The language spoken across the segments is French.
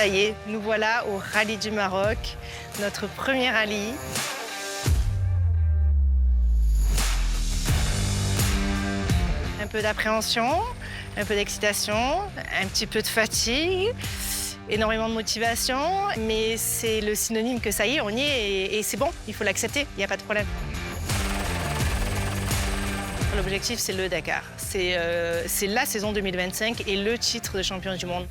Ça y est, nous voilà au Rallye du Maroc, notre premier rallye. Un peu d'appréhension, un peu d'excitation, un petit peu de fatigue, énormément de motivation, mais c'est le synonyme que ça y est, on y est et c'est bon, il faut l'accepter, il n'y a pas de problème. L'objectif, c'est le Dakar. C'est la saison 2025 et le titre de champion du monde.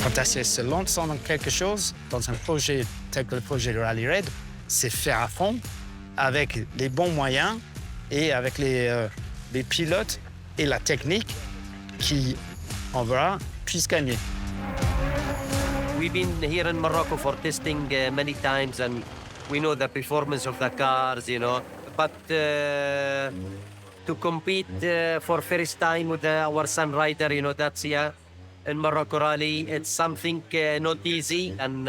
Quand Dacia se lance dans quelque chose, dans un projet tel que le projet de Rally Raid, c'est faire à fond avec les bons moyens et avec les pilotes et la technique qui, on verra, puissent gagner. We've been here in Morocco for testing many times and we know the performance of the cars, you know. But to compete for first time with our son rider, you know, Dacia in Morocco Rally, it's something not easy. And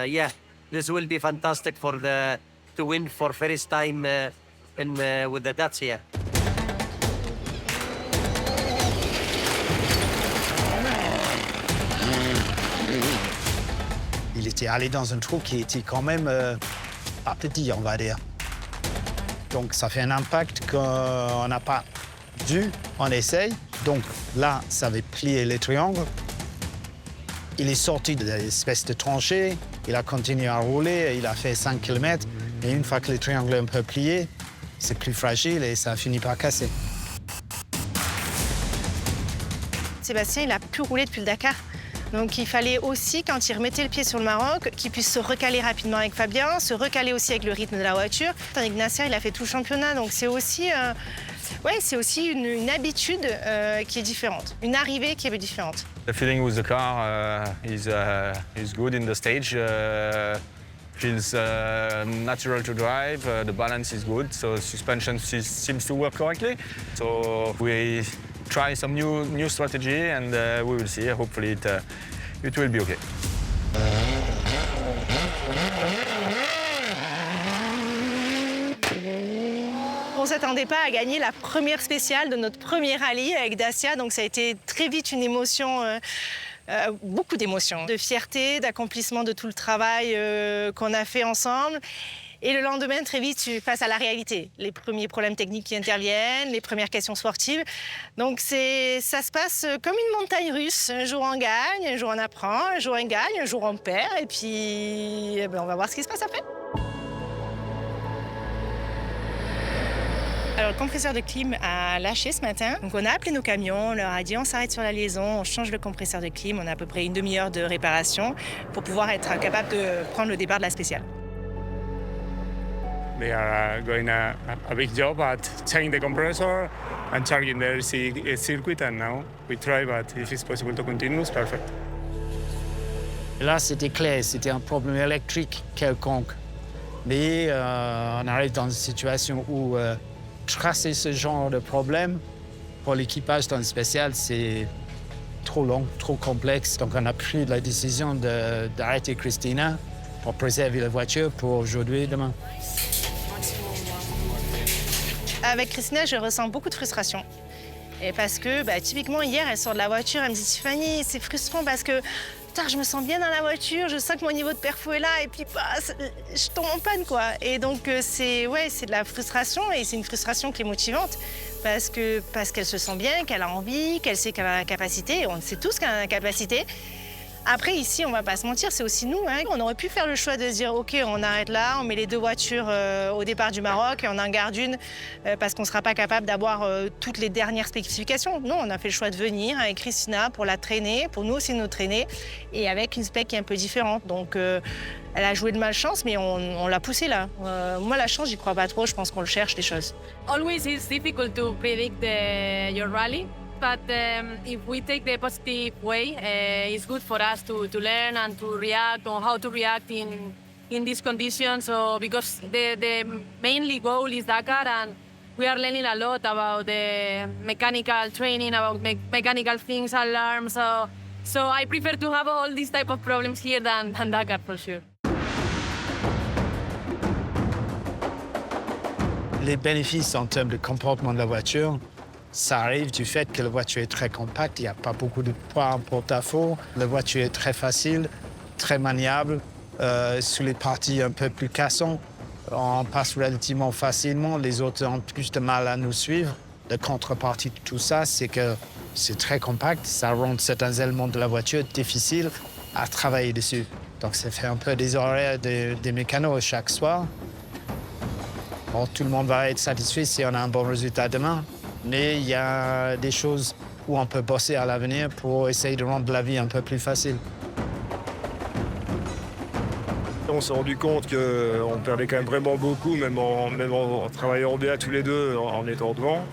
yeah, this will be fantastic to win for first time with the Dacia. Il était allé dans un trou qui était quand même pas petit, on va dire. Donc ça fait un impact qu'on n'a pas dû, on essaye. Donc là, ça avait plié les triangles. Il est sorti de l'espèce de tranchée, il a continué à rouler, il a fait 5 km. Et une fois que les triangles sont un peu pliés, c'est plus fragile et ça finit par casser. Sébastien, il a pu rouler depuis le Dakar. Donc il fallait aussi, quand il remettait le pied sur le Maroc, qu'il puisse se recaler rapidement avec Fabien, se recaler aussi avec le rythme de la voiture. Tandis que Nasser, il a fait tout le championnat, donc c'est aussi, une habitude qui est différente, une arrivée qui est différente. The feeling with the car is good in the stage. Feels natural to drive. The balance is good, so suspension seems to work correctly. So we try some new strategy, and we will see. Hopefully, it will be okay. On ne s'attendait pas à gagner la première spéciale de notre premier rallye avec Dacia, donc ça a été très vite une émotion, beaucoup d'émotions, de fierté, d'accomplissement de tout le travail qu'on a fait ensemble. Et le lendemain, très vite, tu passes à la réalité. Les premiers problèmes techniques qui interviennent, les premières questions sportives. Donc ça se passe comme une montagne russe. Un jour on gagne, un jour on apprend, un jour on gagne, un jour on perd. Et puis on va voir ce qui se passe après. Alors, le compresseur de clim a lâché ce matin. Donc, on a appelé nos camions, on leur a dit on s'arrête sur la liaison, on change le compresseur de clim. On a à peu près une demi-heure de réparation pour pouvoir être capable de prendre le départ de la spéciale. They are going a big job at changing the compressor and charging the circuit, and now we try, but if it's possible to continue, it's perfect. Là, c'était clair, c'était un problème électrique quelconque. Mais on arrive dans une situation où tracer ce genre de problème pour l'équipage dans le spécial, c'est trop long, trop complexe. Donc on a pris la décision d'arrêter Christina pour préserver la voiture pour aujourd'hui et demain. Avec Christina, je ressens beaucoup de frustration. Et parce que, typiquement, hier, elle sort de la voiture, elle me dit « Tiffany, c'est frustrant parce que je me sens bien dans la voiture, je sens que mon niveau de perfo est là, et puis je tombe en panne, quoi. » Et donc, c'est de la frustration, et c'est une frustration qui est motivante. Parce qu'elle se sent bien, qu'elle a envie, qu'elle sait qu'elle a la capacité, et on sait tous qu'elle a la capacité. Après, ici, on va pas se mentir, c'est aussi nous. On aurait pu faire le choix de se dire, OK, on arrête là, on met les deux voitures au départ du Maroc et on en garde une parce qu'on ne sera pas capable d'avoir toutes les dernières spécifications. Non, on a fait le choix de venir avec Christina pour la traîner, pour nous aussi nous traîner, et avec une spec qui est un peu différente. Donc, elle a joué de malchance, mais on l'a poussée là. Moi, la chance, j'y crois pas trop, je pense qu'on le cherche, les choses. Always it's difficult to predict your rally. But if we take the positive way, it's good for us to learn and to react on how to react in these conditions. So because the mainly goal is Dakar, and we are learning a lot about the mechanical training, about mechanical things, alarms. So I prefer to have all these type of problems here than Dakar for sure. Les bénéfices en termes de comportement de la voiture, Ça arrive du fait que la voiture est très compacte, il n'y a pas beaucoup de poids en porte-à-faux. La voiture est très facile, très maniable. Sur les parties un peu plus cassantes, on passe relativement facilement. Les autres ont plus de mal à nous suivre. La contrepartie de tout ça, c'est que c'est très compact. Ça rend certains éléments de la voiture difficiles à travailler dessus. Donc, ça fait un peu des horaires des mécanos chaque soir. Bon, tout le monde va être satisfait si on a un bon résultat demain. Mais il y a des choses où on peut bosser à l'avenir pour essayer de rendre la vie un peu plus facile. On s'est rendu compte qu'on perdait quand même vraiment beaucoup, même en travaillant bien tous les deux, en étant devant.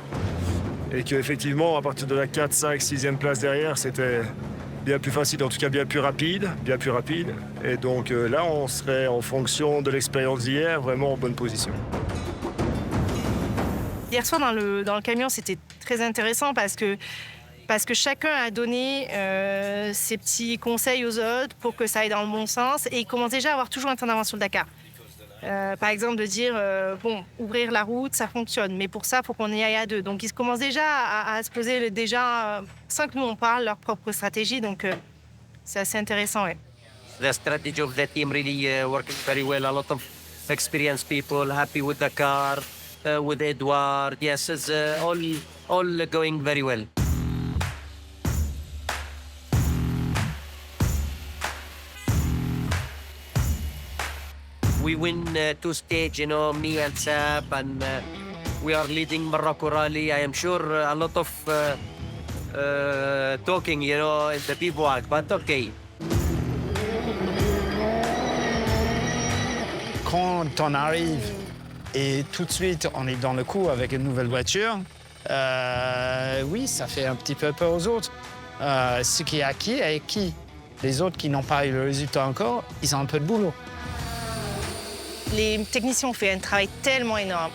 Et qu'effectivement, à partir de la 4, 5, 6e place derrière, c'était bien plus facile, en tout cas bien plus rapide. Et donc là, on serait, en fonction de l'expérience d'hier, vraiment en bonne position. Hier soir, dans le camion, c'était très intéressant parce que chacun a donné ses petits conseils aux autres pour que ça aille dans le bon sens. Et ils commencent déjà à avoir toujours un temps d'avance sur le Dakar. Par exemple, de dire, ouvrir la route, ça fonctionne. Mais pour ça, il faut qu'on y aille à 2. Donc, ils commencent déjà à se poser, sans que nous, on parle, leur propre stratégie. Donc, c'est assez intéressant, ouais. The strategy of the team really working very well. A lot of experienced people, happy with the car, with Edward. Yes, it's all going very well. We win 2 stages, me and Sab, and we are leading Morocco Rally. I am sure a lot of talking, in the bivouac, but okay. Quand on arrive et tout de suite on est dans le coup avec une nouvelle voiture, oui, ça fait un petit peu peur aux autres. Ce qui est acquis est acquis. Les autres qui n'ont pas eu le résultat encore, ils ont un peu de boulot. Les techniciens ont fait un travail tellement énorme.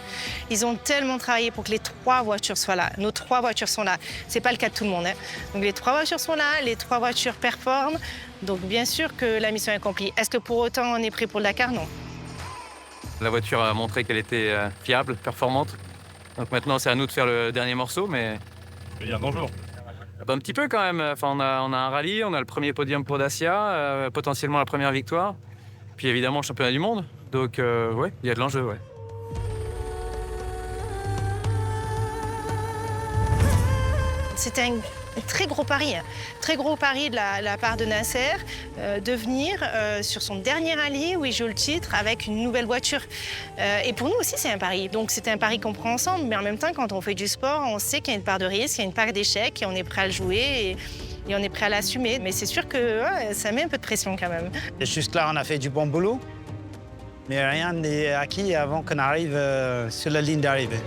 Ils ont tellement travaillé pour que les 3 voitures soient là. Nos 3 voitures sont là. C'est pas le cas de tout le monde. Donc les 3 voitures sont là, les 3 voitures performent. Donc bien sûr que la mission est accomplie. Est-ce que pour autant on est prêt pour le Dakar? Non. La voiture a montré qu'elle était fiable, performante. Donc maintenant, c'est à nous de faire le dernier morceau, mais... Il y a un bonjour. Un petit peu quand même. Enfin, on a un rallye, on a le premier podium pour Dacia, potentiellement la première victoire. Puis évidemment, le championnat du monde. Donc, ouais, il y a de l'enjeu, ouais. C'était un très gros pari de la part de Nasser de venir sur son dernier rallye où il joue le titre avec une nouvelle voiture. Et pour nous aussi, c'est un pari. Donc c'était un pari qu'on prend ensemble, mais en même temps, quand on fait du sport, on sait qu'il y a une part de risque, il y a une part d'échec et on est prêt à le jouer et on est prêt à l'assumer. Mais c'est sûr que ça met un peu de pression quand même. Juste là, on a fait du bon boulot, mais rien n'est acquis avant qu'on arrive sur la ligne d'arrivée.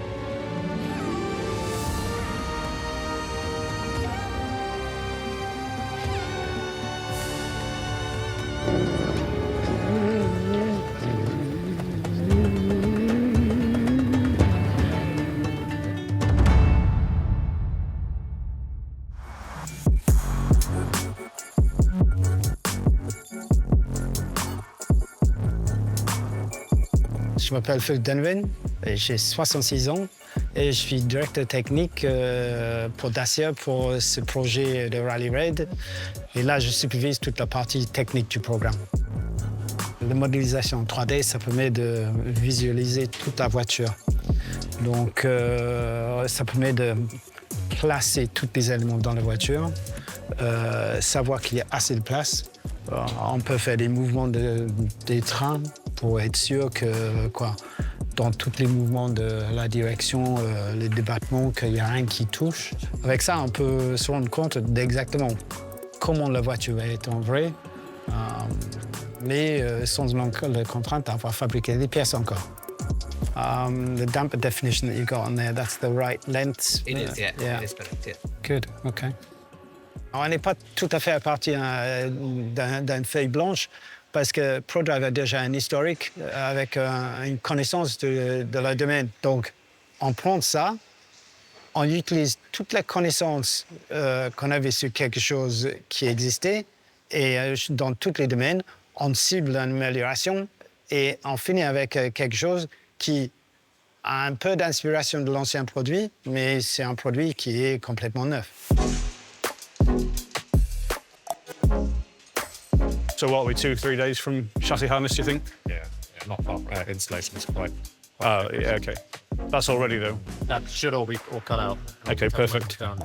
Je m'appelle Phil Denvin, j'ai 66 ans et je suis directeur technique pour Dacia pour ce projet de Rally Raid. Et là, je supervise toute la partie technique du programme. La modélisation en 3D, ça permet de visualiser toute la voiture. Donc, ça permet de placer tous les éléments dans la voiture, savoir qu'il y a assez de place. On peut faire des mouvements des trains pour être sûr que, dans tous les mouvements de la direction, les débattements, qu'il n'y a rien qui touche. Avec ça, on peut se rendre compte d'exactement comment la voiture va être en vrai, mais sans la contrainte d'avoir fabriqué des pièces encore. The damper definition that you've got on there, that's the right length. It is, yeah. It is correct, yeah. Good, OK. On n'est pas tout à fait à partir d'une feuille blanche parce que ProDrive a déjà un historique avec une connaissance de leur domaine. Donc, on prend ça, on utilise toute la connaissance qu'on avait sur quelque chose qui existait et dans tous les domaines, on cible l'amélioration et on finit avec quelque chose qui a un peu d'inspiration de l'ancien produit, mais c'est un produit qui est complètement neuf. So what are we, 2-3 days from chassis harness, do you think? Yeah, not far. Installation is quite. Oh, yeah, okay. That's all ready, though. That should all be all cut out. Okay, perfect. No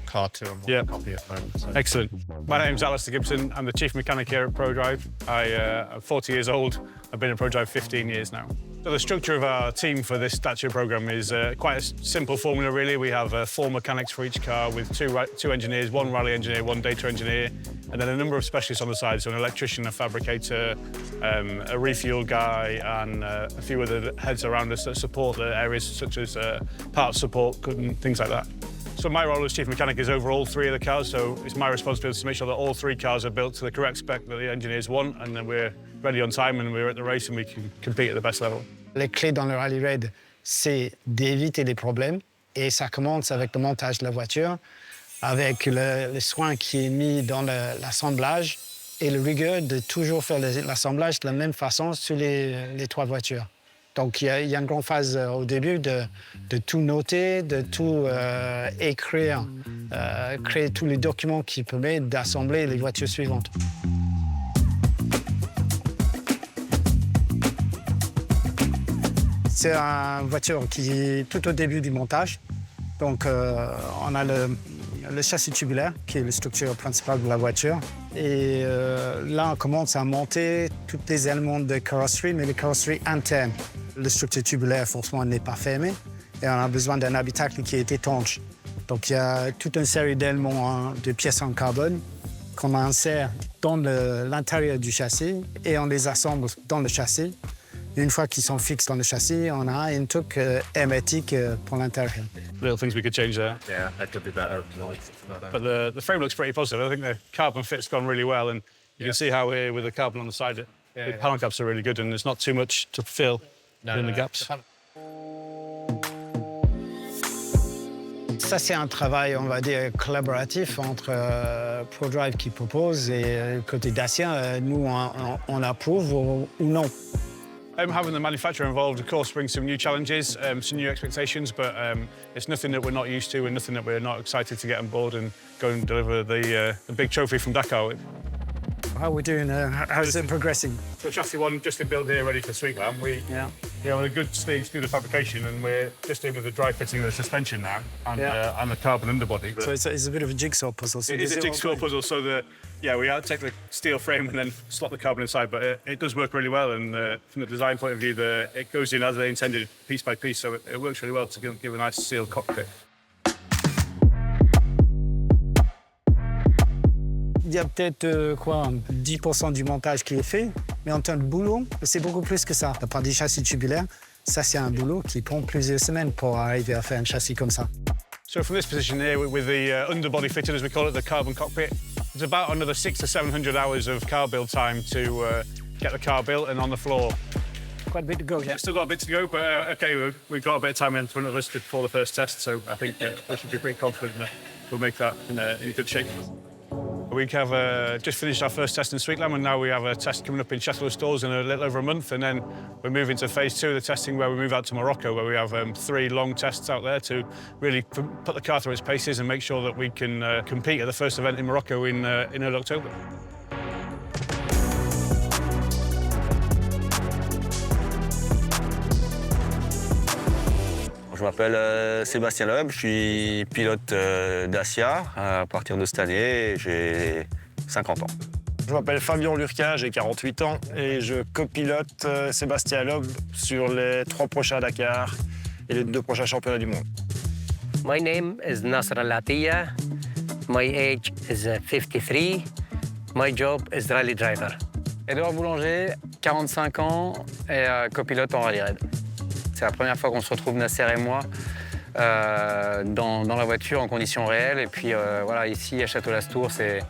car to them. Yeah. Copy at the moment. So. Excellent. My name's Alistair Gibson. I'm the chief mechanic here at ProDrive. I'm 40 years old. I've been at ProDrive 15 years now. So the structure of our team for this Dacia program is quite a simple formula, really. We have 4 mechanics for each car with two engineers, 1 rally engineer, 1 data engineer, and then a number of specialists on the side, so an electrician, a fabricator, a refuel guy, and a few other heads around us that support the areas such as parts support and things like that. So my role as chief mechanic is over all 3 of the cars, so it's my responsibility to make sure that all 3 cars are built to the correct spec that the engineers want, and then we're ready on time and we're at the race and we can compete at the best level. Les clés dans le rally raid, c'est d'éviter les problèmes. Et ça commence avec le montage de la voiture, avec le soin qui est mis dans l'assemblage et le rigueur de toujours faire l'assemblage de la même façon sur les 3 voitures. Donc il y a une grande phase au début de tout noter, de tout écrire, créer tous les documents qui permettent d'assembler les voitures suivantes. C'est une voiture qui est tout au début du montage. Donc, on a le châssis tubulaire, qui est la structure principale de la voiture. Et là, on commence à monter tous les éléments de carrosserie, mais les carrosseries internes. La structure tubulaire, forcément, n'est pas fermée. Et on a besoin d'un habitacle qui est étanche. Donc, il y a toute une série d'éléments de pièces en carbone qu'on insère dans l'intérieur du châssis et on les assemble dans le châssis. Une fois qu'ils sont fixes dans le châssis, on a un truc hermétique pour l'intérieur. Little things we could change there. Yeah, that could be better. But the frame looks pretty positive. I think the carbon fit's gone really well, and you can see how here with the carbon on the side, the panel gaps are really good, and there's not too much to fill in the gaps. Ça, c'est un travail, on va dire, collaboratif entre ProDrive qui propose et côté Dacia, nous, on approuve ou non. Having the manufacturer involved, of course, brings some new challenges, some new expectations, but it's nothing that we're not used to and nothing that we're not excited to get on board and go and deliver the big trophy from Dakar. How are we doing? How's it progressing? So chassis 1 just in build here, ready for Sweetland. We're on a good stage through the fabrication, and we're just in with the dry fitting of the suspension now and the carbon underbody. So it's a bit of a jigsaw puzzle. So it is a jigsaw puzzle, so we take the steel frame and then slot the carbon inside, but it does work really well, and from the design point of view, it goes in as they intended, piece by piece, so it works really well to give a nice sealed cockpit. Il y a peut-être 10% du montage qui est fait, mais en termes de boulot, c'est beaucoup plus que ça. La part du châssis tubulaire, ça c'est un boulot qui prend plusieurs semaines pour arriver à faire un châssis comme ça. So from this position here, with the underbody fitted, as we call it, the carbon cockpit, it's about another 600 to 700 hours of car build time to get the car built and on the floor. Quite a bit to go, yeah. We've still got a bit to go, but OK, we've got a bit of time in front of us before the first test, so I think we should be pretty confident that we'll make that in good shape. We have just finished our first test in Sweetland, and now we have a test coming up in Sheffield Stores in a little over a month, and then we're moving to phase 2 of the testing, where we move out to Morocco, where we have 3 long tests out there to really put the car through its paces and make sure that we can compete at the first event in Morocco in early October. Je m'appelle Sébastien Loeb, je suis pilote Dacia à partir de cette année, j'ai 50 ans. Je m'appelle Fabien Lurquin, j'ai 48 ans et je copilote Sébastien Loeb sur les 3 prochains Dakar et les 2 prochains championnats du monde. My name is Nasr Al-Atiyah. My age is 53. My job is rally driver. Edouard Boulanger, 45 ans et copilote en rallye raid. C'est la première fois qu'on se retrouve, Nasser et moi, dans la voiture en conditions réelles. Et puis voilà, ici à Château-Lastours, c'est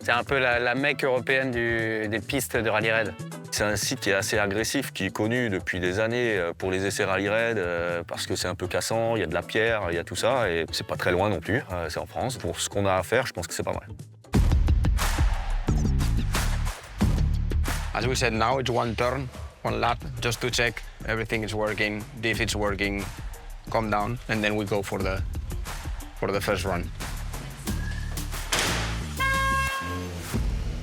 un peu la Mecque européenne des pistes de rallye raid. C'est un site qui est assez agressif, qui est connu depuis des années pour les essais rallye raid, parce que c'est un peu cassant, il y a de la pierre, il y a tout ça, et c'est pas très loin non plus, c'est en France. Pour ce qu'on a à faire, je pense que c'est pas mal. As we said, now it's one turn. one lap just to check everything is working. If it's working, calm down, and then we go for the first run.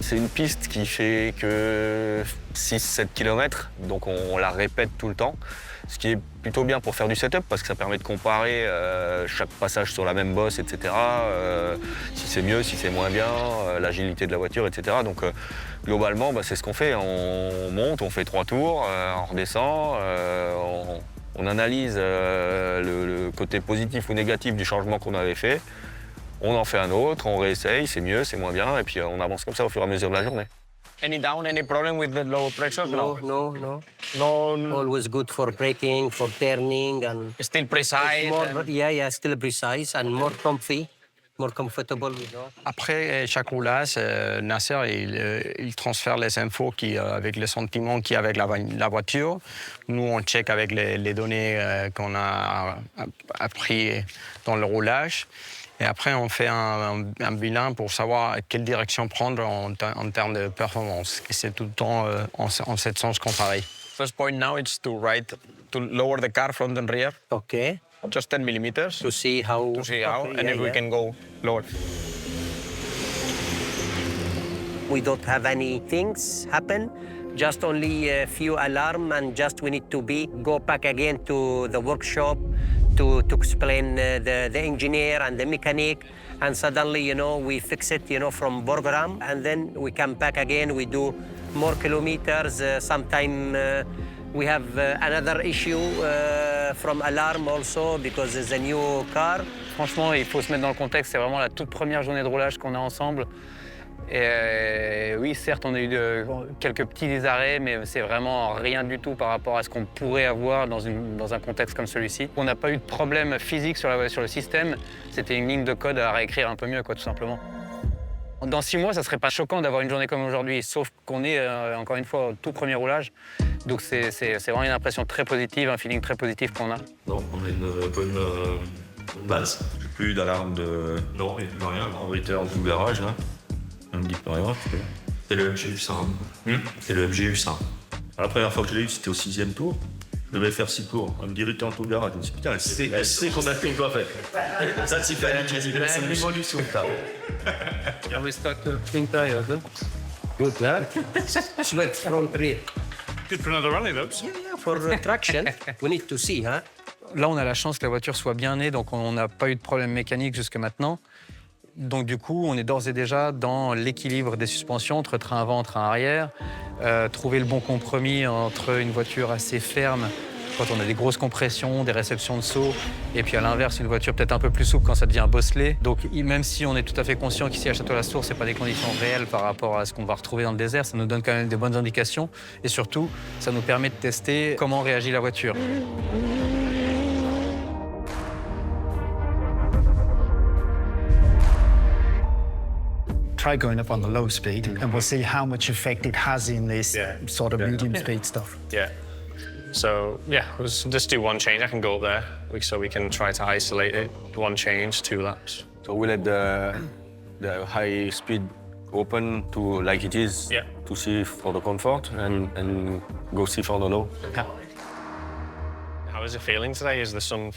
C'est une piste qui fait que 6-7 km, donc on la répète tout le temps. Ce qui est plutôt bien pour faire du setup parce que ça permet de comparer chaque passage sur la même bosse, etc. Si c'est mieux, si c'est moins bien, l'agilité de la voiture, etc. Donc globalement, c'est ce qu'on fait. On monte, on fait 3 tours, on redescend, on analyse le côté positif ou négatif du changement qu'on avait fait. On en fait un autre, on réessaye, c'est mieux, c'est moins bien, et puis on avance comme ça au fur et à mesure de la journée. Any down, any problem with the low pressure? No. Always good for braking, for turning, and Still precise. more, still precise and more comfy, more comfortable. Après chaque roulage, Nasser il transfère les infos avec le sentiment qu'il y a avec la voiture. Nous, on check avec les données qu'on a appris dans le roulage. Et après, on fait un bilan pour savoir quelle direction prendre en termes de performance. Et c'est tout le temps en ce sens qu'on travaille. First point now is to lower the car front and rear. Okay. Just 10 millimeters. To see how. And if we can go lower. We don't have any things happen. Just only a few alarm, and just we need to go back again to the workshop to explain the engineer and the mechanic, and suddenly, we fix it, from program, and then we come back again, we do more kilometers. Sometime we have another issue from alarm also, because it's a new car. Franchement, il faut se mettre dans le contexte, c'est vraiment la toute première journée de roulage qu'on a ensemble. Et oui, certes, on a eu quelques petits arrêts, mais c'est vraiment rien du tout par rapport à ce qu'on pourrait avoir dans un contexte comme celui-ci. On n'a pas eu de problème physique sur le système, c'était une ligne de code à réécrire un peu mieux, tout simplement. Dans 6 mois, ça serait pas choquant d'avoir une journée comme aujourd'hui, sauf qu'on est, encore une fois, au tout premier roulage. Donc c'est vraiment une impression très positive, un feeling très positif qu'on a. Non, on a une bonne base. Plus d'alarme de... Non, il n'y a rien. En return du garage, là. On me dit pas rien. C'est le MGU100. C'est le MGU100. La première fois que je l'ai eu, c'était au 6e tour. Je devais faire 6 tours. On me dit retourne tout le garage. Je me suis dit, putain, elle sait qu'on a fait une fois fait. Ça, c'est fait. C'est une évolution, ça. We start to think tired. Good, huh? Sweat front rear. Good for another rally, though. Yeah, for traction. We need to see, huh? Là, on a la chance que la voiture soit bien née, donc on n'a pas eu de problème mécanique jusque maintenant. Donc du coup, on est d'ores et déjà dans l'équilibre des suspensions entre train avant et train arrière, trouver le bon compromis entre une voiture assez ferme quand on a des grosses compressions, des réceptions de saut, et puis à l'inverse, une voiture peut-être un peu plus souple quand ça devient bosselé. Donc même si on est tout à fait conscient qu'ici à Château-Lastour, ce n'est pas des conditions réelles par rapport à ce qu'on va retrouver dans le désert, ça nous donne quand même des bonnes indications, et surtout, ça nous permet de tester comment réagit la voiture. Try going up on the low speed and we'll see how much effect it has in this sort of medium speed stuff. Yeah. So, let's just do one change. I can go up there so we can try to isolate it. 1 change, 2 laps. So we let the high speed open to like it is to see for the comfort and go see for the low. How is it feeling today? Is there some...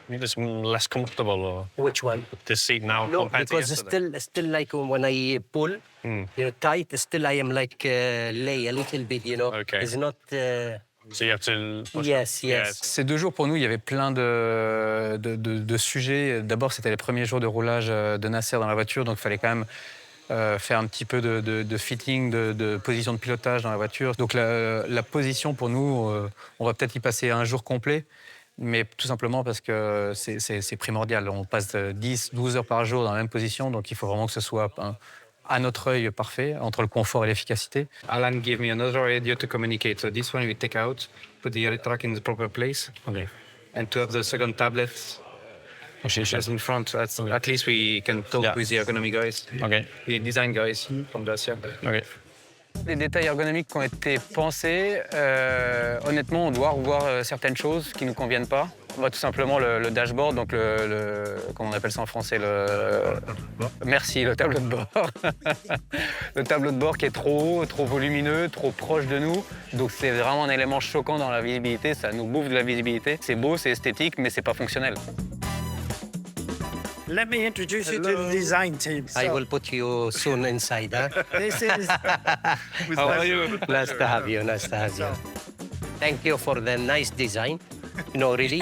It's less comfortable, or Which one? this seat now No, compared to because yesterday? still like when I pull, tight, still I am like lay a little bit, Okay. It's not... So you have to... push Yes, up. yes. Ces 2 jours, pour nous, il y avait plein de sujets. D'abord, c'était les premiers jours de roulage de Nasser dans la voiture, donc il fallait quand même faire un petit peu de fitting, de position de pilotage dans la voiture. Donc la position, pour nous, on va peut-être y passer un jour complet, mais tout simplement parce que c'est primordial. On passe 10, 12 heures par jour dans la même position, donc il faut vraiment que ce soit à notre œil parfait, entre le confort et l'efficacité. Alan gave me another radio to communicate. So this one we take out, put the other track in the proper place. Okay. And to have the second tablet just in front, at least we can talk with the ergonomy guys. Okay. The design guys from Dacia. Okay. Les détails ergonomiques qui ont été pensés, honnêtement, on doit revoir certaines choses qui ne nous conviennent pas. Tout simplement le dashboard, donc comment on appelle ça en français, merci, le tableau de bord. Le tableau de bord qui est trop haut, trop volumineux, trop proche de nous. Donc c'est vraiment un élément choquant dans la visibilité, ça nous bouffe de la visibilité. C'est beau, c'est esthétique, mais c'est pas fonctionnel. Let me introduce you to the design team. I will put you soon inside, huh? This is How are you? Nice to have you, nice to have you. Thank you for the nice design. You know, really,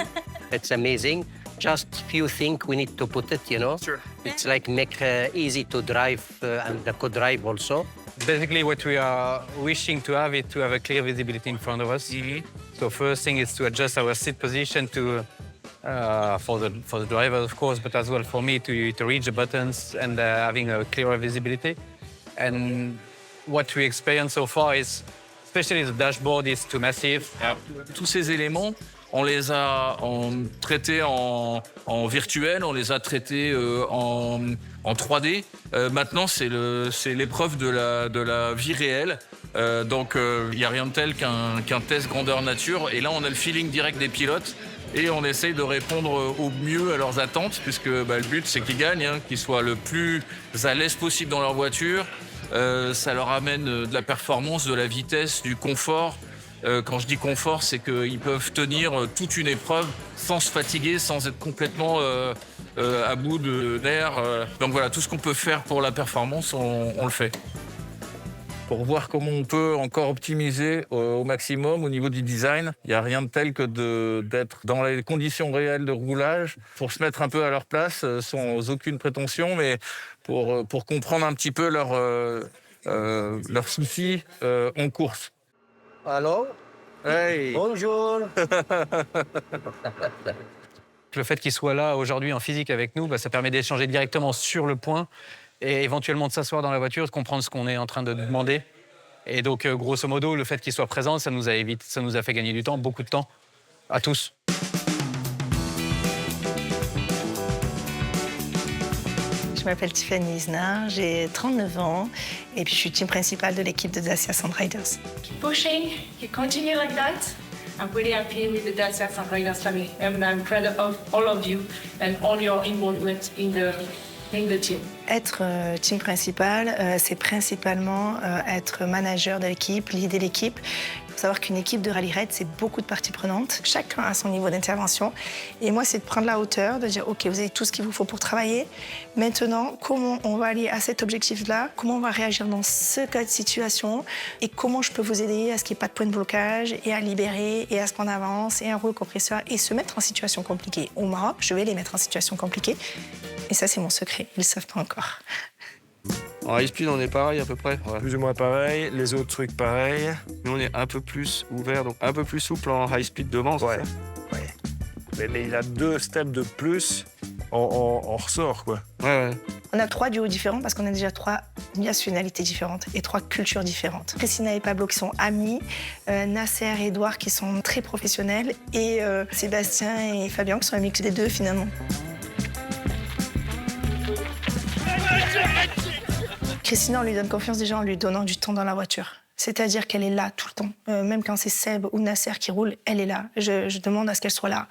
it's amazing. Just few things we need to put it, you know. Sure. It's like make easy to drive and the co-drive also. Basically, what we are wishing to have is to have a clear visibility in front of us. So first thing is to adjust our seat position to for the driver, of course, but as well for me to reach the buttons and having a clearer visibility. And what we experience so far is, especially the dashboard, is too massive. Tous ces éléments, on les a traités en virtuel, on les a traités en 3D. Maintenant, c'est l'épreuve de la vie réelle. Donc, il n'y a rien de tel qu'un test grandeur nature. Et là, on a le feeling direct des pilotes. Et on essaye de répondre au mieux à leurs attentes, puisque le but, c'est qu'ils gagnent, hein, qu'ils soient le plus à l'aise possible dans leur voiture. Ça leur amène de la performance, de la vitesse, du confort. Quand je dis confort, c'est qu'ils peuvent tenir toute une épreuve sans se fatiguer, sans être complètement à bout de nerfs. Donc voilà, tout ce qu'on peut faire pour la performance, on le fait. Pour voir comment on peut encore optimiser au maximum au niveau du design, il n'y a rien de tel que d'être dans les conditions réelles de roulage pour se mettre un peu à leur place, sans aucune prétention, mais pour comprendre un petit peu leurs soucis en course. Hello? Hey. Bonjour. Le fait qu'ils soient là aujourd'hui en physique avec nous, ça permet d'échanger directement sur le point et éventuellement de s'asseoir dans la voiture, de comprendre ce qu'on est en train de demander. Et donc, grosso modo, le fait qu'ils soient présents, ça nous a fait gagner du temps, beaucoup de temps, à tous. Je m'appelle Tiffany Isnard, j'ai 39 ans et puis je suis team principale de l'équipe de Dacia Sand Riders. Keep pushing, keep continue like that. I'm really happy with the Dacia Sand Riders family, and I'm proud of all of you and all your involvement in the team. Être team principal, c'est principalement être manager de l'équipe, leader l'équipe. Il faut savoir qu'une équipe de rallye raid, c'est beaucoup de parties prenantes. Chacun a son niveau d'intervention. Et moi, c'est de prendre la hauteur, de dire, OK, vous avez tout ce qu'il vous faut pour travailler. Maintenant, comment on va aller à cet objectif-là? Comment on va réagir dans ce cas de situation? Et comment je peux vous aider à ce qu'il n'y ait pas de point de blocage et à libérer et à ce qu'on avance et un rouleau compresseur et se mettre en situation compliquée. Au Maroc, je vais les mettre en situation compliquée. Et ça, c'est mon secret. Ils ne le savent pas encore. En high speed, on est pareil à peu près. Ouais. Plus ou moins pareil, les autres trucs pareils. Nous, on est un peu plus ouvert, donc un peu plus souple en high speed devant. Ouais. Mais il a 2 steps de plus en ressort, quoi. Ouais. On a 3 duos différents parce qu'on a déjà 3 nationalités différentes et 3 cultures différentes. Christina et Pablo qui sont amis, Nasser et Edouard qui sont très professionnels et Sébastien et Fabien qui sont un mix des deux finalement. Christina, on lui donne confiance déjà en lui donnant du temps dans la voiture. C'est-à-dire qu'elle est là tout le temps. Même quand c'est Seb ou Nasser qui roule, elle est là. Je demande à ce qu'elle soit là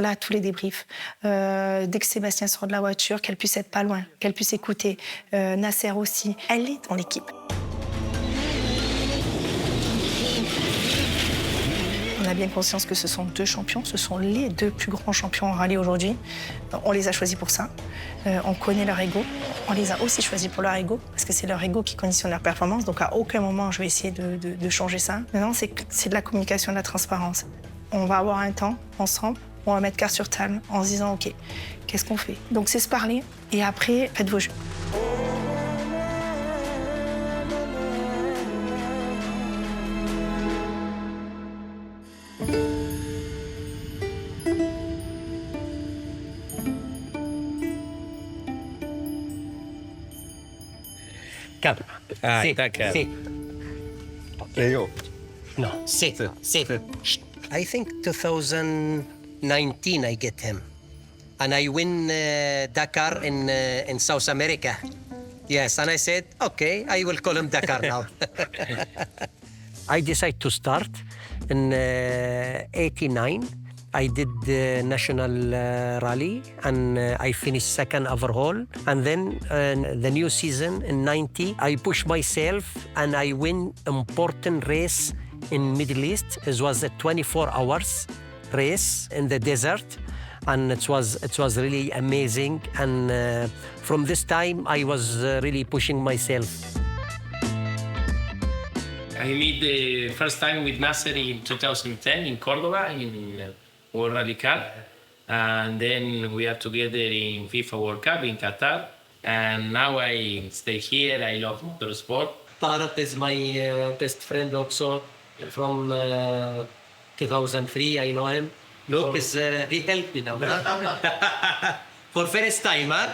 à tous les débriefs. Dès que Sébastien sort de la voiture, qu'elle puisse être pas loin, qu'elle puisse écouter. Nasser aussi. Elle est dans l'équipe. On a bien conscience que ce sont 2 champions, ce sont les 2 plus grands champions en rallye aujourd'hui. On les a choisis pour ça. On connaît leur ego. On les a aussi choisis pour leur ego, parce que c'est leur ego qui conditionne leur performance. Donc à aucun moment, je vais essayer de changer ça. Maintenant, c'est de la communication, de la transparence. On va avoir un temps ensemble, on va mettre carte sur table en se disant, OK, qu'est-ce qu'on fait? Donc c'est se parler, et après, faites vos jeux. Calme. Sit. Léo. No, sit. I think 2019 I get him. And I win Dakar in South America. Yes, and I said, okay, I will call him Dakar now. I decided to start in 89 I did the national rally and I finished second overall. And then the new season in 90, I pushed myself and I win important race in Middle East. It was a 24 hours race in the desert. And it was really amazing. And from this time, I was really pushing myself. I meet the first time with Nasser in 2010 in Cordoba in World Rally Cup. And then we are together in FIFA World Cup in Qatar. And now I stay here. I love motorsport. Tarat is my best friend also from 2003. I know him. Look, he helped me now. For first time, huh?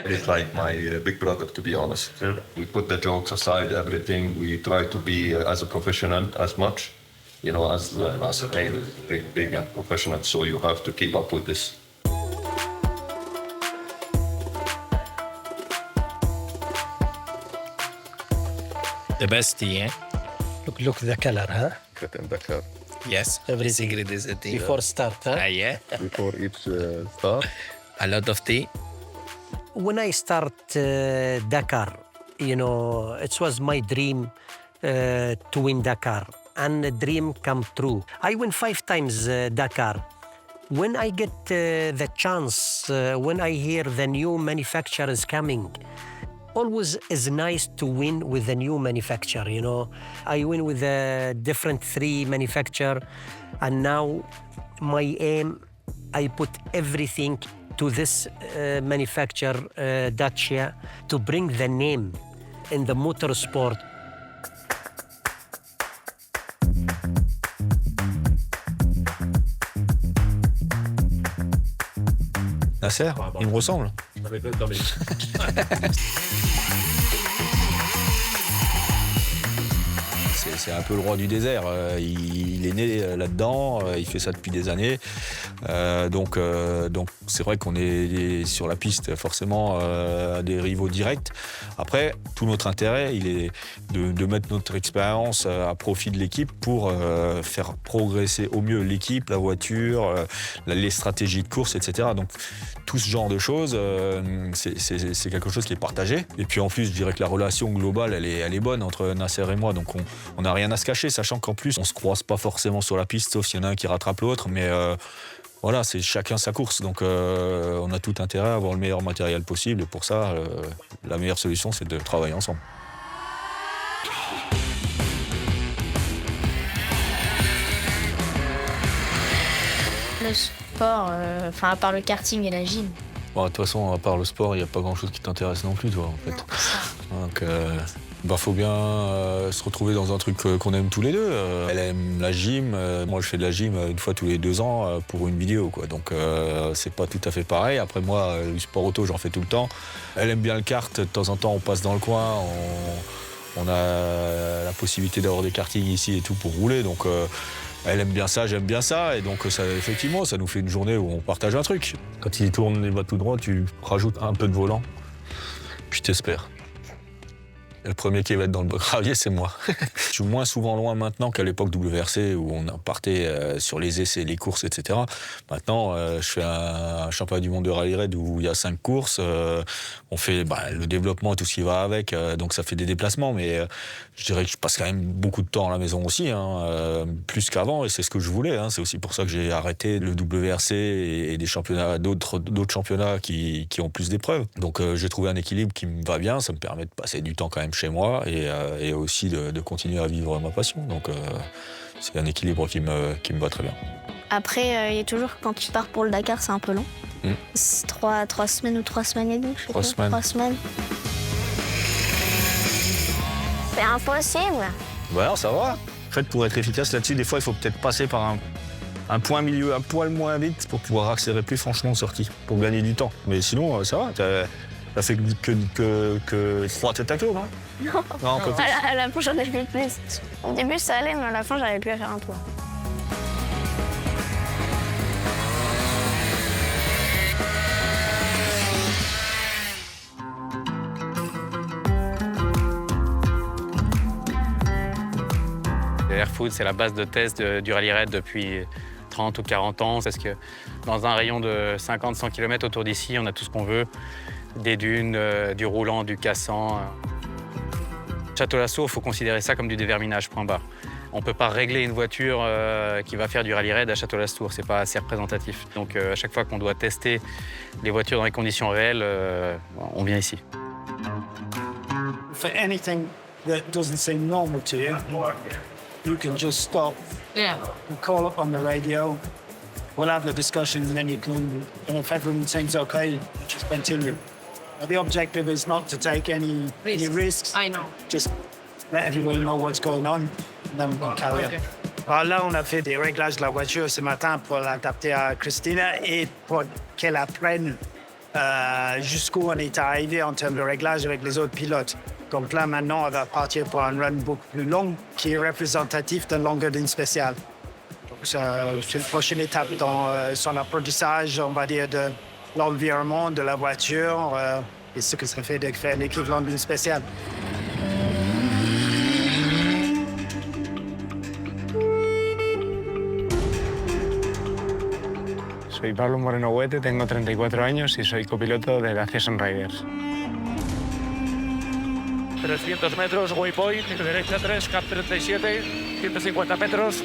It's like my big brother, to be honest. We put the jokes aside, everything. We try to be as a professional as much, as a big and professional. So you have to keep up with this. The best tea, eh? Look the color, huh? Yes, everything is a tea. Before start, huh? Yeah. Before each start. A lot of tea. When I start Dakar, it was my dream to win Dakar. And the dream come true. I win 5 times Dakar. When I get the chance, when I hear the new manufacturer is coming, always is nice to win with a new manufacturer, I win with a different 3 manufacturer, and now my aim, I put everything to this manufacturer, Dacia, to bring the name in the motorsport. Nasser, il me ressemble. C'est un peu le roi du désert. Il est né là-dedans, il fait ça depuis des années. Donc c'est vrai qu'on est sur la piste forcément à des rivaux directs. Après, tout notre intérêt, il est de mettre notre expérience à profit de l'équipe pour faire progresser au mieux l'équipe, la voiture, les stratégies de course, etc. Donc tout ce genre de choses, c'est quelque chose qui est partagé. Et puis en plus, je dirais que la relation globale, elle est bonne entre Nasser et moi. Donc on n'a rien à se cacher, sachant qu'en plus, on se croise pas forcément sur la piste, sauf s'il y en a un qui rattrape l'autre. Mais voilà, c'est chacun sa course. Donc on a tout intérêt à avoir le meilleur matériel possible. Et pour ça, la meilleure solution, c'est de travailler ensemble. Le sport, à part le karting et la gym. Bon, de toute façon, à part le sport, il n'y a pas grand-chose qui t'intéresse non plus, toi, en fait. Donc, faut bien se retrouver dans un truc qu'on aime tous les deux. Elle aime la gym, moi je fais de la gym une fois tous les 2 ans pour une vidéo, quoi. Donc c'est pas tout à fait pareil. Après moi, le sport auto, j'en fais tout le temps. Elle aime bien le kart, de temps en temps on passe dans le coin, on a la possibilité d'avoir des kartings ici et tout pour rouler. Donc elle aime bien ça, j'aime bien ça. Et donc ça, effectivement, ça nous fait une journée où on partage un truc. Quand il tourne et va tout droit, tu rajoutes un peu de volant, puis t'espères. Le premier qui va être dans le gravier, c'est moi. Je suis moins souvent loin maintenant qu'à l'époque WRC où on partait sur les essais, les courses, etc. Maintenant, je fais un championnat du monde de rallye raid où il y a 5 courses. On fait le développement et tout ce qui va avec, donc ça fait des déplacements. Mais je dirais que je passe quand même beaucoup de temps à la maison aussi, plus qu'avant, et c'est ce que je voulais. C'est aussi pour ça que j'ai arrêté le WRC et des championnats, d'autres championnats qui ont plus d'épreuves. Donc j'ai trouvé un équilibre qui me va bien, ça me permet de passer du temps quand même chez moi et aussi de continuer à vivre ma passion. Donc c'est un équilibre qui me va très bien. Après, il y a toujours, quand tu pars pour le Dakar, c'est un peu long. C'est 3 semaines ou 3 semaines et demie, je sais pas. 3 semaines. C'est impossible. Non, ça va. En fait, pour être efficace là-dessus, des fois, il faut peut-être passer par un point milieu un poil moins vite pour pouvoir accélérer plus franchement en sortie, pour gagner du temps. Mais sinon, ça va. T'as fait que 3 têtes à queue, non? Non, à la fin, j'en ai fait plus. Au début, ça allait, mais à la fin, j'arrivais plus à faire un tour. Airfood, c'est la base de test du rallye raid depuis 30 ou 40 ans, parce que dans un rayon de 50-100 km autour d'ici, on a tout ce qu'on veut, des dunes, du roulant, du cassant. Château-Lasso, il faut considérer ça comme du déverminage, point barre. On ne peut pas régler une voiture qui va faire du rallye raid à Château-Lastour, c'est pas assez représentatif. Donc à chaque fois qu'on doit tester les voitures dans les conditions réelles, on vient ici. For anything that doesn't seem normal to you, you can just stop. Yeah. And call up on the radio. We'll have the discussion, and then you can, and if everyone seems okay, just continue. The objective is not to take any risks. I know. Just let everyone know what's going on, and then we'll carry on. Alors là, on a fait des réglages de la voiture ce matin pour l'adapter à Christina et pour qu'elle apprenne jusqu'où on est arrivé en termes de réglage avec les autres pilotes. Donc là, maintenant, on va partir pour un run beaucoup plus long qui est représentatif d'une longueur d'une spéciale. Donc c'est une prochaine étape dans son apprentissage, on va dire, de l'environnement, de la voiture et ce que ça fait de faire l'équivalent d'une spéciale. Soy Pablo Moreno Huete, tengo 34 años y soy copiloto de la Cesson Riders. 300 metros, waypoint, derecha 3, cap 37, 150 metros,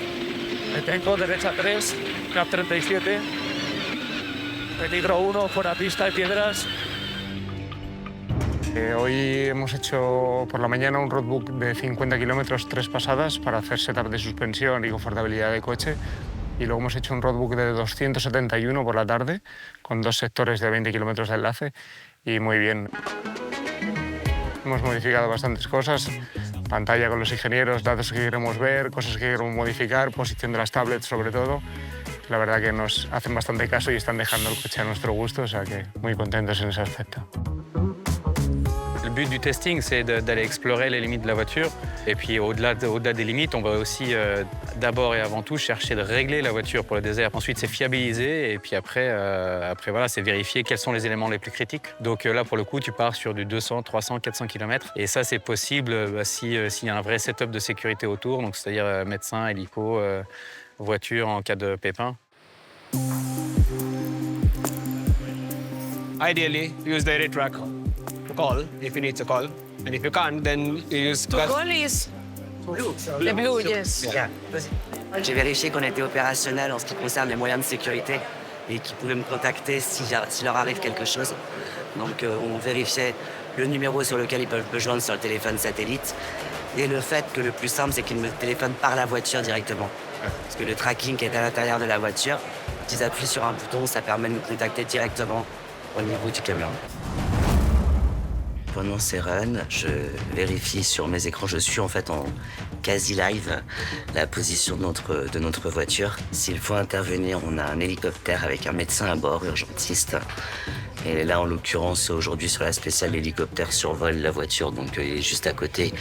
detengo, derecha 3, cap 37, peligro 1, fuera pista y piedras. Hoy hemos hecho por la mañana un roadbook de 50 kilómetros, 3 pasadas para hacer setup de suspensión y confortabilidad de coche. Y luego hemos hecho un roadbook de 271 por la tarde, con 2 sectores de 20 kilómetros de enlace, y muy bien. Hemos modificado bastantes cosas, pantalla con los ingenieros, datos que queremos ver, cosas que queremos modificar, posición de las tablets sobre todo. La verdad que nos hacen bastante caso y están dejando el coche a nuestro gusto, o sea que muy contentos en ese aspecto. Le but du testing, c'est d'aller explorer les limites de la voiture. Et puis au-delà des limites, on va aussi d'abord et avant tout chercher de régler la voiture pour le désert. Ensuite, c'est fiabiliser et puis après voilà, c'est vérifier quels sont les éléments les plus critiques. Donc là, pour le coup, tu pars sur du 200, 300, 400 km. Et ça, c'est possible s'il y a un vrai setup de sécurité autour, donc c'est-à-dire médecin, hélico, voiture en cas de pépin. Ideally, use the track to call if you need to call, and if you can't, then you use To call is blue. The blue, yes. Yeah. J'ai vérifié qu'on était opérationnel en ce qui concerne les moyens de sécurité et qu'ils pouvaient me contacter s'il leur arrive quelque chose. Donc on vérifiait le numéro sur lequel ils peuvent me joindre sur le téléphone satellite et le fait que le plus simple, c'est qu'ils me téléphonent par la voiture directement. Parce que le tracking est à l'intérieur de la voiture, ils appuient sur un bouton, ça permet de me contacter directement au niveau du camion. Pendant ces runs, je vérifie sur mes écrans, je suis en fait en quasi live la position de notre voiture. S'il faut intervenir, on a un hélicoptère avec un médecin à bord, urgentiste. Et là, en l'occurrence, aujourd'hui, sur la spéciale, l'hélicoptère survole la voiture, donc il est juste à côté.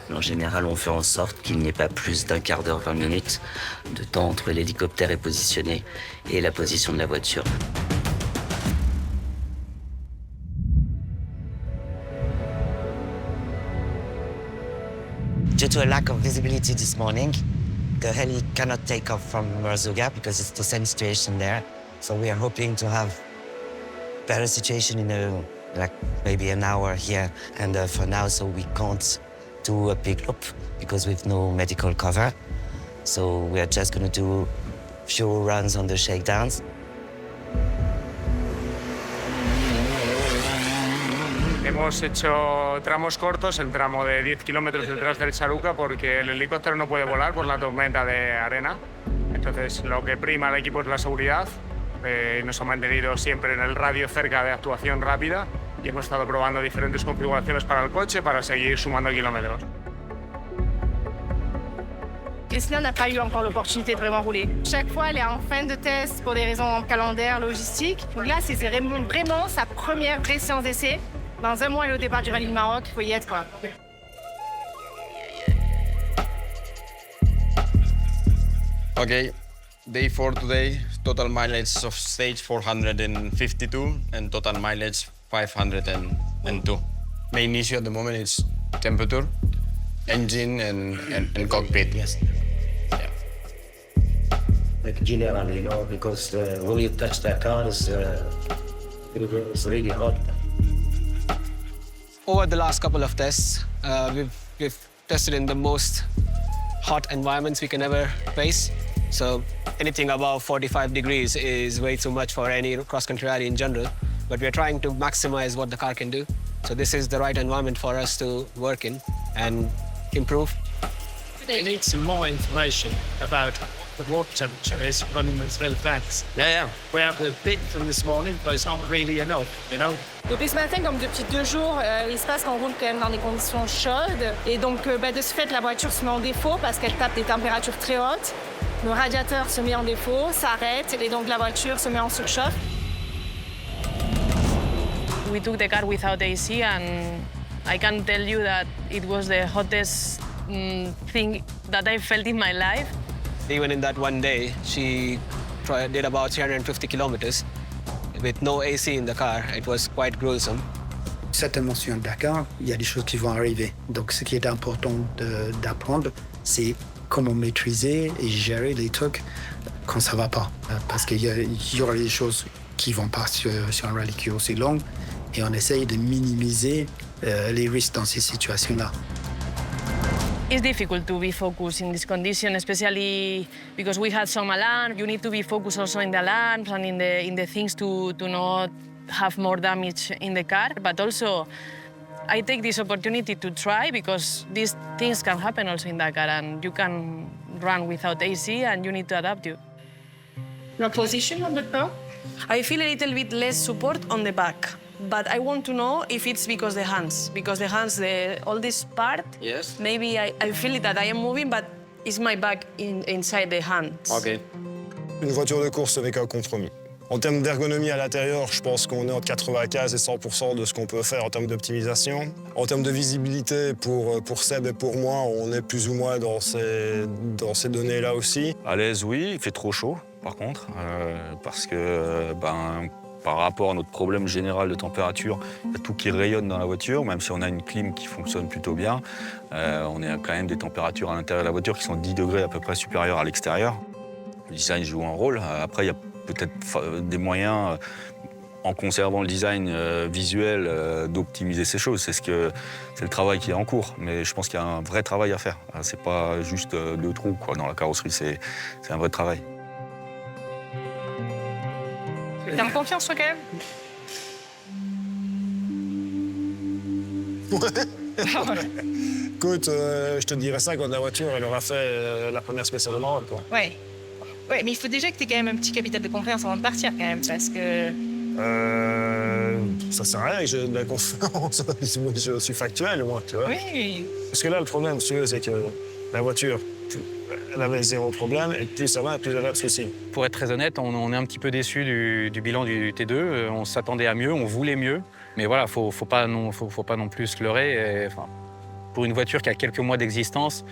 Mais en général, on fait en sorte qu'il n'y ait pas plus d'un quart d'heure, 20 minutes de temps entre l'hélicoptère est positionné et la position de la voiture. Due to a lack of visibility this morning, the heli cannot take off from Marzuga because it's the same situation there. So we are hoping to have better situation in maybe an hour here. And for now, so we can't do a big loop because we've no medical cover. So we are just going to do few runs on the shakedowns. Hemos hecho tramos cortos, el tramo de 10 kilómetros detrás del Saruca, porque el helicóptero no puede volar por la tormenta de arena. Entonces, lo que prima al equipo es la seguridad. Nos ha mantenido siempre en el radio cerca de actuación rápida y hemos estado probando diferentes configuraciones para el coche para seguir sumando kilómetros. Christina n'a pas eu encore l'opportunité de vraiment rouler. Chaque fois, elle est en fin de test pour des raisons calendaires, logistiques. Donc là, c'est vraiment sa première vraie séance d'essai. Dans un mois, elle est au départ du rallye du Maroc, il faut y être, quoi. Okay, day 4 today, total mileage of stage 452 and total mileage 502. Main issue at the moment is temperature, engine and cockpit. Yes. Yeah. like generally, you know, because when you touch the car, it's really hot. Over the last couple of tests, we've tested in the most hot environments we can ever face. So anything above 45 degrees is way too much for any cross-country rally in general. But we're trying to maximize what the car can do. So this is the right environment for us to work in and improve. They need some more information about the water temperature is running with real fast. Yeah. We have the bit from this morning, but it's not really enough, you know? Depuis ce matin, comme depuis 2 jours, il se passe qu'on roule quand même dans des conditions chaudes. Et donc, de ce fait, la voiture se met en défaut parce qu'elle tape des températures très hautes. Le radiateur se met en défaut, s'arrête, et donc la voiture se met en surchauffe. We took the car without AC, and I can tell you that it was the hottest thing that I felt in my life. Even in that one day, she did about 350 kilometers with no AC in the car. It was quite gruesome. Certainement sur un Dakar, il y a des choses qui vont arriver. Donc ce qui est important d'apprendre, c'est comment maîtriser et gérer les trucs quand ça va pas. Parce qu'il y aura des choses qui vont pas sur un rallye qui est aussi long et on essaye de minimiser les risques dans ces situations-là. It's difficult to be focused in this condition, especially because we had some alarm. You need to be focused also in the alarms and in the things to not have more damage in the car. But also, I take this opportunity to try because these things can happen also in Dakar, and you can run without AC and you need to adapt you. Your position on the car? I feel a little bit less support on the back, but I want to know if it's because the hands, all this part, yes. Maybe I feel that I am moving, but it's my back inside the hands. Okay. Une voiture de course avec un compromis. En termes d'ergonomie à l'intérieur, je pense qu'on est entre 95 et 100% de ce qu'on peut faire en termes d'optimisation. En termes de visibilité, pour Seb et pour moi, on est plus ou moins dans ces données-là aussi. À l'aise, oui, il fait trop chaud, par contre, parce que par rapport à notre problème général de température, il y a tout qui rayonne dans la voiture, même si on a une clim qui fonctionne plutôt bien. On a quand même des températures à l'intérieur de la voiture qui sont 10 degrés à peu près supérieures à l'extérieur. Le design joue un rôle. Après, il y a peut-être des moyens, en conservant le design visuel, d'optimiser ces choses. C'est le travail qui est en cours, mais je pense qu'il y a un vrai travail à faire. C'est pas juste 2 trous dans la carrosserie, c'est un vrai travail. T'as confiance, toi, quand même? Écoute, je te dirais ça quand la voiture, elle aura fait la première spéciale de Maroc, quoi. Ouais, mais il faut déjà que tu aies quand même un petit capital de confiance avant de partir, quand même, parce que... Ça sert à rien que j'ai de la confiance. Je suis factuel, moi, tu vois. Oui. Parce que là, le problème, c'est que la voiture, elle avait 0 problème, et plus ça va, plus elle a de soucis. Pour être très honnête, on est un petit peu déçus du bilan du T2. On s'attendait à mieux, on voulait mieux. Mais voilà, faut pas non plus se leurrer. Pour une voiture qui a quelques mois d'existence,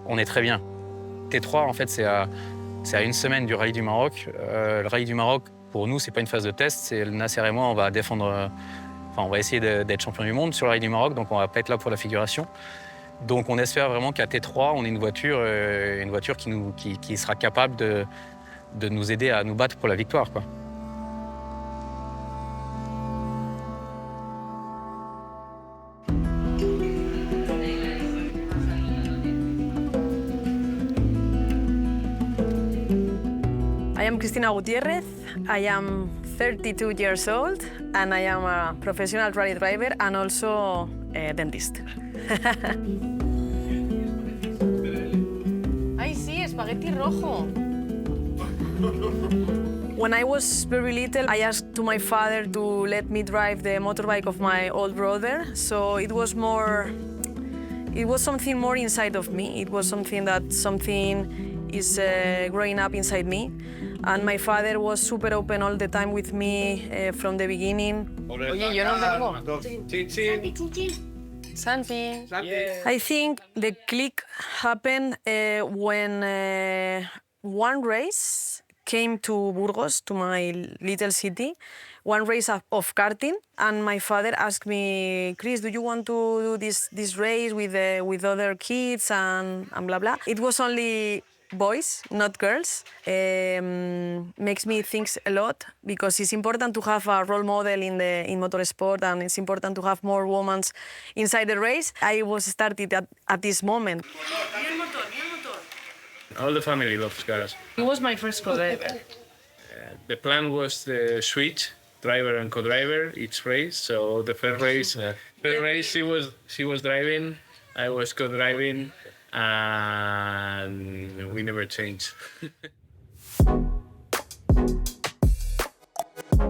on est très bien. T3, en fait, c'est à 1 semaine du Rallye du Maroc. Le Rallye du Maroc, pour nous, c'est pas une phase de test. C'est Nasser et moi, on va défendre... on va essayer d'être champion du monde sur le Rallye du Maroc, donc on va pas être là pour la figuration. Donc on espère vraiment qu'à T3, on ait une voiture qui sera capable de nous aider à nous battre pour la victoire, quoi. I am Cristina Gutiérrez. I am 32 years old, and I am a professional rally driver and also a dentist. Ay, sí, espagueti rojo. When I was very little, I asked to my father to let me drive the motorbike of my old brother. So it was something more inside of me. It was something is growing up inside me. And my father was super open all the time with me from the beginning. Oye, yo no vengo. Santi. I think the click happened when one race came to Burgos, to my little city, one race of karting, and my father asked me, Chris, do you want to do this race with other kids and blah, blah. It was only boys, not girls, makes me think a lot because it's important to have a role model in motorsport, and it's important to have more women inside the race. I was started at this moment. All the family loves cars. He was my first co-driver. The plan was to switch driver and co-driver each race. So the first race, she was driving, I was co-driving, and we never changed.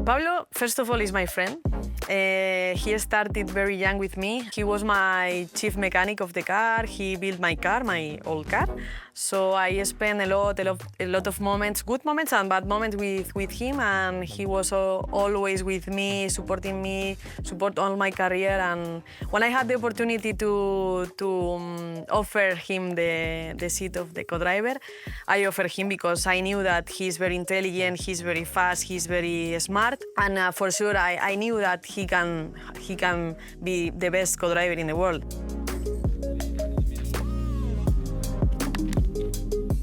Pablo, first of all, is my friend. He started very young with me. He was my chief mechanic of the car. He built my car, my old car. So I spent a lot of moments, good moments and bad moments with him. And he was always with me, support all my career. And when I had the opportunity to offer him the seat of the co-driver, I offered him because I knew that he's very intelligent, he's very fast, he's very smart. And for sure, I knew that he can be the best co-driver in the world.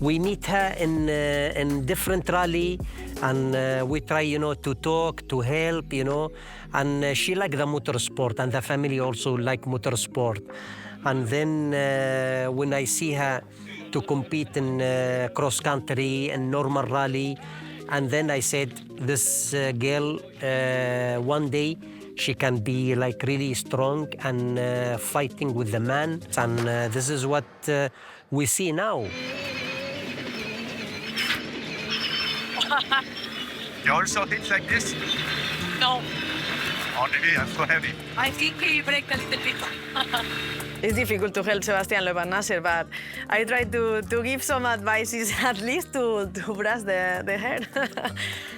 We meet her in different rally, and we try, to talk, to help, and she like the motorsport, and the family also like motorsport. And then when I see her to compete in cross country and normal rally, and then I said, this girl, one day she can be like really strong and fighting with the man, and this is what we see now. You also hit like this? No. Only I'm so heavy. I think he braked a little bit. It's difficult to help Sebastian Loeb and Nasser, but I try to give some advices at least to brush the hair.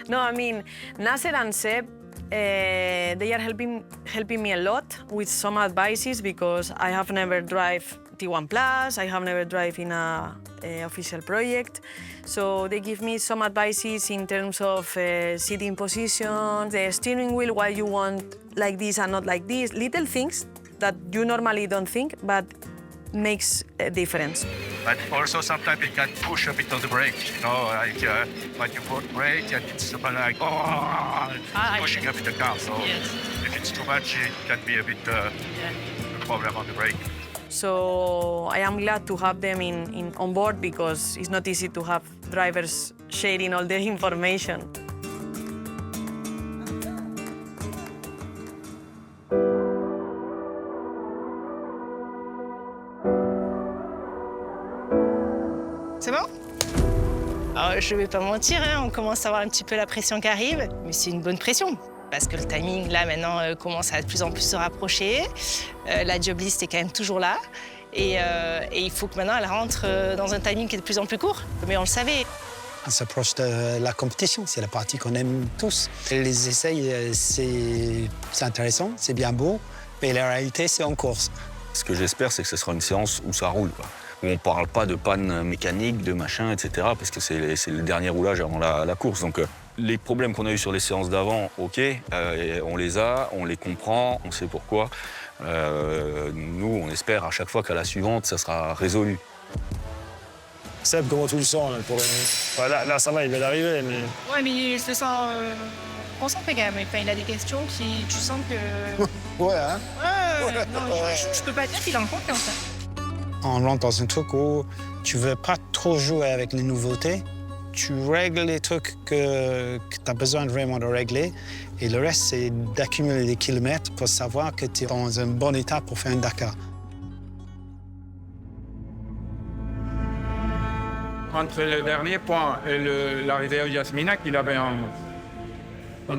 No, I mean, Nasser and Seb, they are helping me a lot with some advices because I have never drive T1 Plus, I have never drive in a official project. So they give me some advices in terms of sitting position, the steering wheel, why you want like this and not like this, little things that you normally don't think, but makes a difference. But also sometimes you can push a bit on the brake, like when you put brake and it's like, pushing a bit the car. So if it's too much, it can be a bit a problem on the brake. So I am glad to have them on board because it's not easy to have drivers sharing all their information. C'est bon? Alors, je vais pas mentir, on commence à avoir un petit peu la pression qui arrive, mais c'est une bonne pression. Parce que le timing, là, maintenant, commence à de plus en plus se rapprocher. La job list est quand même toujours là. Et il faut que maintenant, elle rentre dans un timing qui est de plus en plus court. Mais on le savait. On s'approche de la compétition, c'est la partie qu'on aime tous. Les essais, c'est intéressant, c'est bien beau, mais la réalité, c'est en course. Ce que j'espère, c'est que ce sera une séance où ça roule, quoi. Où on ne parle pas de panne mécanique, de machin, etc., parce que c'est le dernier roulage avant la course. Donc, les problèmes qu'on a eus sur les séances d'avant, OK, on les a, on les comprend, on sait pourquoi. Nous, on espère à chaque fois qu'à la suivante, ça sera résolu. Seb, comment tu le sens là, là, ça va, il vient d'arriver, mais... Ouais, mais il se sent concentré quand même. Enfin, il a des questions qui, tu sens que... Ouais, hein? Ouais. Non, je peux pas dire qu'il est en confiance. On rentre dans un truc où tu veux pas trop jouer avec les nouveautés. Tu règles les trucs que tu as besoin vraiment de régler. Et le reste, c'est d'accumuler des kilomètres pour savoir que tu es dans un bon état pour faire un Dakar. Entre le dernier point et l'arrivée à Yasminac, il avait une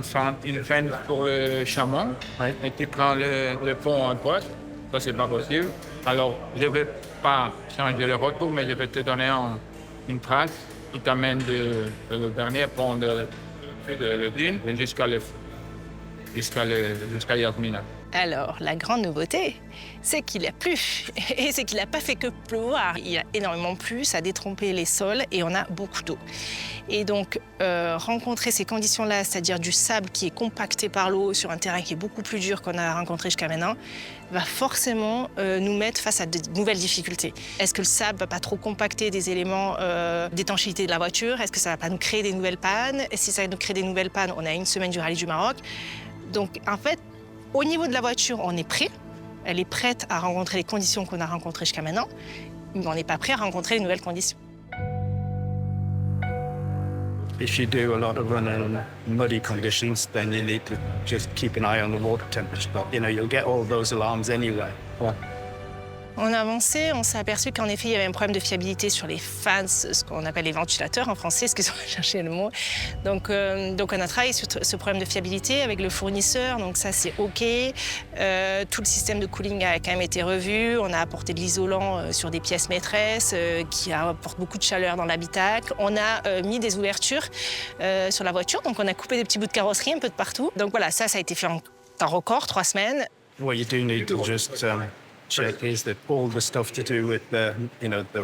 fente pour le chameau. Et tu prends le pont à droite. Ça, c'est pas possible. Alors, je ne vais pas changer le retour, mais je vais te donner une trace qui t'amène le dernier pont de dune jusqu'à Yasminac. Alors, la grande nouveauté, c'est qu'il a plu. Et c'est qu'il n'a pas fait que pleuvoir. Il a énormément plu, ça a détrompé les sols et on a beaucoup d'eau. Et donc, rencontrer ces conditions-là, c'est-à-dire du sable qui est compacté par l'eau sur un terrain qui est beaucoup plus dur qu'on a rencontré jusqu'à maintenant, va forcément nous mettre face à de nouvelles difficultés. Est-ce que le sable ne va pas trop compacter des éléments d'étanchéité de la voiture? Est-ce que ça ne va pas nous créer des nouvelles pannes? Et si ça nous crée des nouvelles pannes, on a une semaine du Rallye du Maroc. Donc, en fait, au niveau de la voiture, on est prêt. Elle est prête à rencontrer les conditions qu'on a rencontrées jusqu'à maintenant, mais on n'est pas prêt à rencontrer les nouvelles conditions. If you do a lot of running in muddy conditions, then you need to just keep an eye on the water temperature. You'll get all those alarms anyway. On a avancé, on s'est aperçu qu'en effet, il y avait un problème de fiabilité sur les fans, ce qu'on appelle les ventilateurs en français, excusez-moi, je cherchais le mot. Donc on a travaillé sur ce problème de fiabilité avec le fournisseur, donc ça c'est OK. Tout le système de cooling a quand même été revu. On a apporté de l'isolant sur des pièces maîtresses qui apportent beaucoup de chaleur dans l'habitacle. On a mis des ouvertures sur la voiture, donc on a coupé des petits bouts de carrosserie un peu de partout. Donc voilà, ça a été fait en temps record, 3 semaines. What you do need to just check is that all the stuff to do with the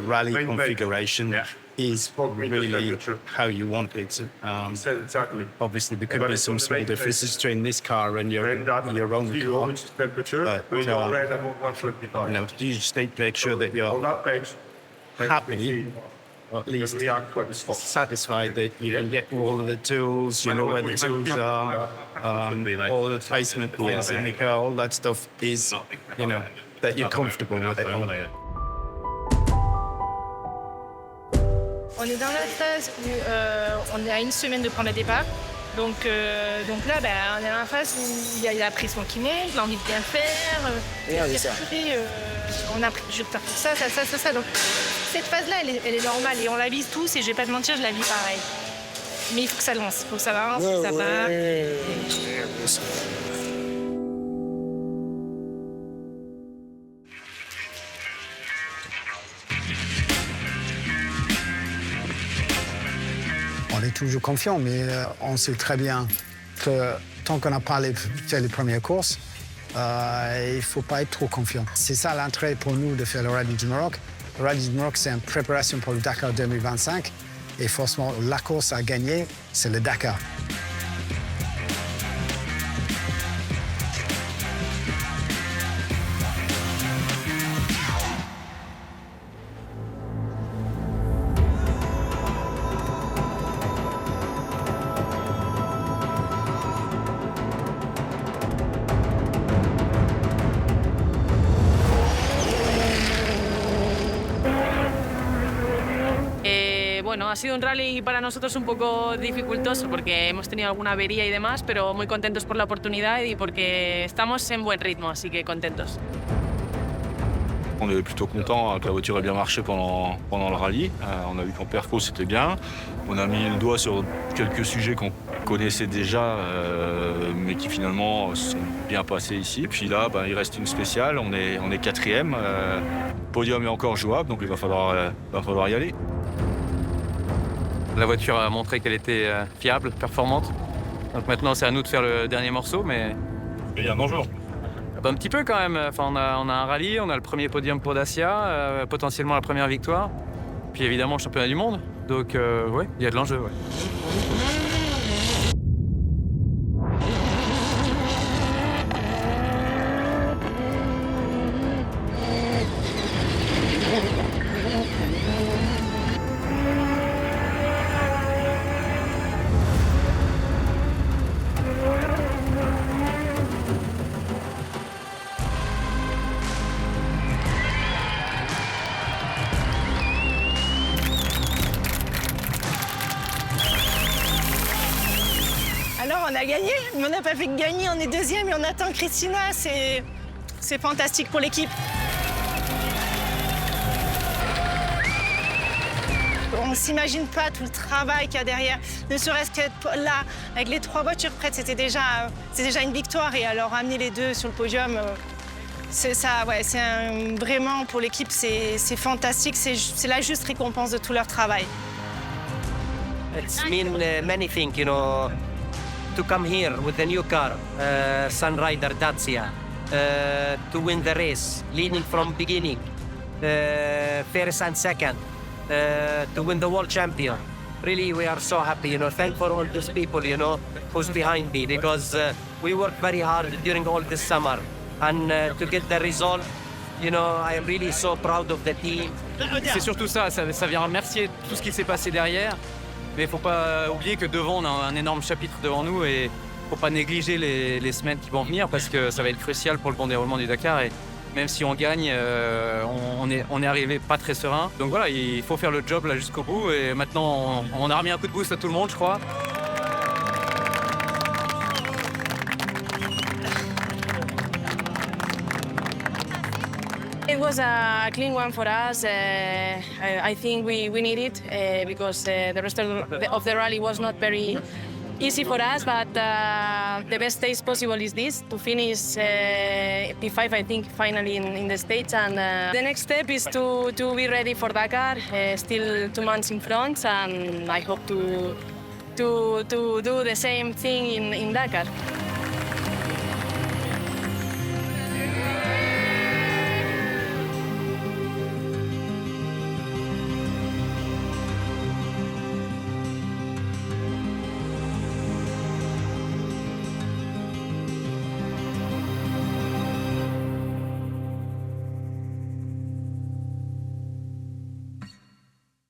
rally configuration is really how you want it. Obviously, there could be some small differences between this car and your own car. But you just need to make sure that you're happy, or at least satisfied that you can get all of the tools, you know where the tools are, all the placement points in the car, all that stuff is, that you're comfortable with it. On est dans la phase où on est à une semaine de prendre le départ. Donc là, on est dans la phase où il y a la pression qui monte, l'envie de bien faire. On a pris du retard pour ça. Donc cette phase-là, elle est normale et on la vise tous et je vais pas te mentir, je la vis pareil. Mais il faut que ça lance, il faut que ça part. On est toujours confiant, mais on sait très bien que tant qu'on n'a pas fait les premières courses, il ne faut pas être trop confiant. C'est ça l'intérêt pour nous de faire le Rallye du Maroc. Le Rallye du Maroc, c'est une préparation pour le Dakar 2025. Et forcément, la course à gagner, c'est le Dakar. Bueno, ha sido un rally para nosotros un poco dificultoso porque hemos tenido alguna avería y demás, pero muy contentos por la oportunidad y porque estamos en buen ritmo, así que contentos. On est plutôt content que la voiture ait bien marché pendant le rallye. On a vu qu'en perfo c'était bien. On a mis le doigt sur quelques sujets qu'on connaissait déjà, mais qui finalement sont bien passés ici. Et puis là, il reste une spéciale. On est 4e. Le podium est encore jouable, donc il va falloir y aller. La voiture a montré qu'elle était fiable, performante. Donc maintenant, c'est à nous de faire le dernier morceau, mais... Il y a un enjeu. Un petit peu quand même. Enfin, on a un rallye, on a le premier podium pour Dacia, potentiellement la première victoire. Puis évidemment, le championnat du monde. Donc, oui, il y a de l'enjeu. Ouais. Alors, on a gagné, mais on n'a pas fait que gagner, on est 2e et on attend Christina. C'est fantastique pour l'équipe. On ne s'imagine pas tout le travail qu'il y a derrière. Ne serait-ce qu'être là, avec les 3 voitures prêtes, c'est déjà une victoire. Et alors, amener les 2 sur le podium, c'est ça, ouais, vraiment pour l'équipe, c'est fantastique. C'est la juste récompense de tout leur travail. It's mean many things, to come here with the new car, Sunrider Dacia. to win the race, leading from beginning, first and second, to win the world champion. Really, we are so happy, thank for all these people, who's behind me, because we worked very hard during all this summer, and to get the result, I am really so proud of the team. C'est surtout ça vient remercier tout ce qui s'est passé derrière, mais il ne faut pas oublier que devant, on a un énorme chapitre devant nous et il ne faut pas négliger les semaines qui vont venir parce que ça va être crucial pour le bon déroulement du Dakar. Et même si on gagne, on est arrivé pas très serein. Donc voilà, il faut faire le job là jusqu'au bout et maintenant, on a remis un coup de boost à tout le monde, je crois. It was a clean one for us. I think we need it because the rest of the rally was not very easy for us, but the best stage possible is this, to finish P5, I think, finally in the States. And the next step is to be ready for Dakar, still 2 months in front, and I hope to do the same thing in Dakar.